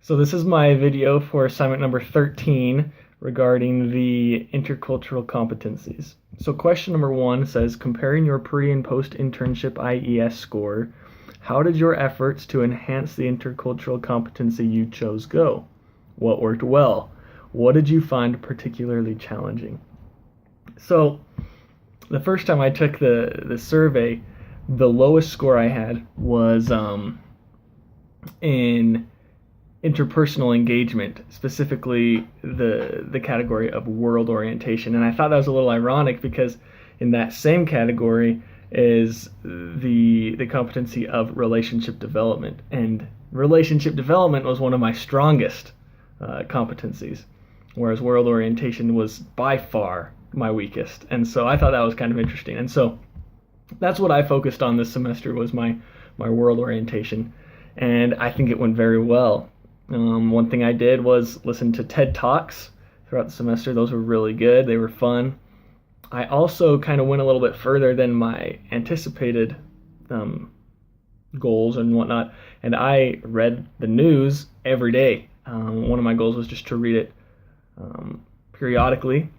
So this is my video for assignment number 13 regarding the intercultural competencies. So question number 1 says, comparing your pre and post internship IES score, how did your efforts to enhance the intercultural competency you chose go? What worked well? What did you find particularly challenging? So the first time I took the survey, the lowest score I had was in interpersonal engagement, specifically the category of world orientation. And I thought that was a little ironic because in that same category is the competency of relationship development. And relationship development was one of my strongest competencies, whereas world orientation was by far my weakest. And so I thought that was kind of interesting. And so that's what I focused on this semester, was my world orientation. And I think it went very well. One thing I did was listen to TED Talks throughout the semester. Those were really good. They were fun. I also kind of went a little bit further than my anticipated goals and whatnot, and I read the news every day. One of my goals was just to read it periodically,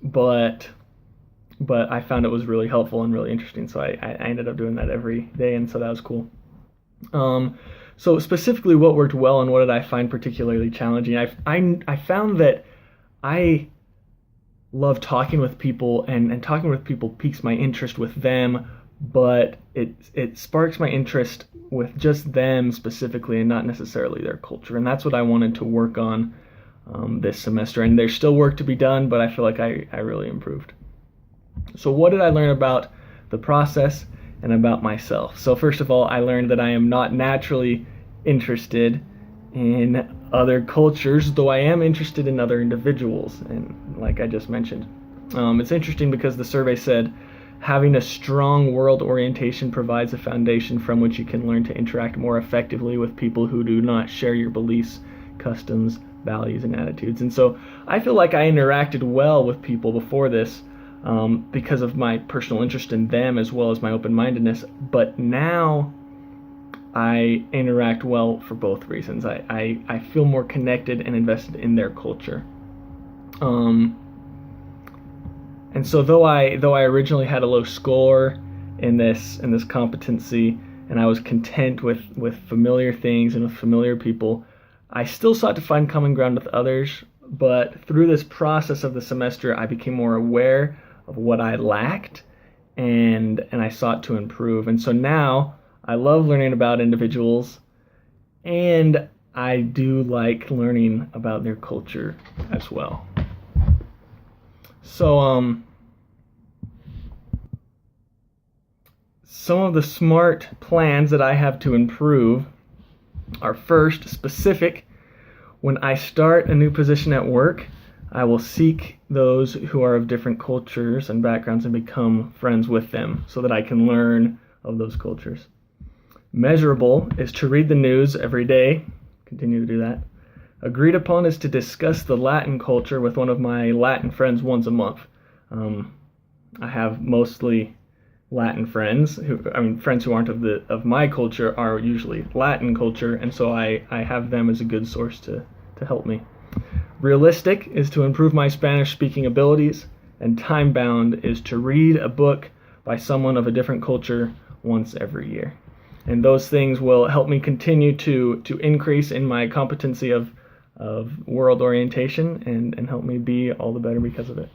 but I found it was really helpful and really interesting, so I ended up doing that every day, and so that was cool. So specifically, what worked well and what did I find particularly challenging? I found that I love talking with people, and talking with people piques my interest with them, but it sparks my interest with just them specifically and not necessarily their culture. And that's what I wanted to work on this semester. And there's still work to be done, but I feel like I really improved. So what did I learn about the process and about myself? So first of all, I learned that I am not naturally interested in other cultures, though I am interested in other individuals, and like I just mentioned. It's interesting because the survey said having a strong world orientation provides a foundation from which you can learn to interact more effectively with people who do not share your beliefs, customs, values, and attitudes. And so I feel like I interacted well with people before this, because of my personal interest in them as well as my open-mindedness, but now I interact well for both reasons. I feel more connected and invested in their culture. And so though I originally had a low score in this competency, and I was content with familiar things and with familiar people, I still sought to find common ground with others. But through this process of the semester, I became more aware of what I lacked, and I sought to improve. And so now I love learning about individuals, and I do like learning about their culture as well. So some of the smart plans that I have to improve are: first, specific. When I start a new position at work, I will seek those who are of different cultures and backgrounds and become friends with them so that I can learn of those cultures. Measurable is to read the news every day. Continue to do that. Agreed upon is to discuss the Latin culture with one of my Latin friends once a month. I have mostly Latin friends. Friends who aren't of my culture are usually Latin culture, and so I have them as a good source to help me. Realistic is to improve my Spanish speaking abilities, and time-bound is to read a book by someone of a different culture once every year. And those things will help me continue to increase in my competency of world orientation and help me be all the better because of it.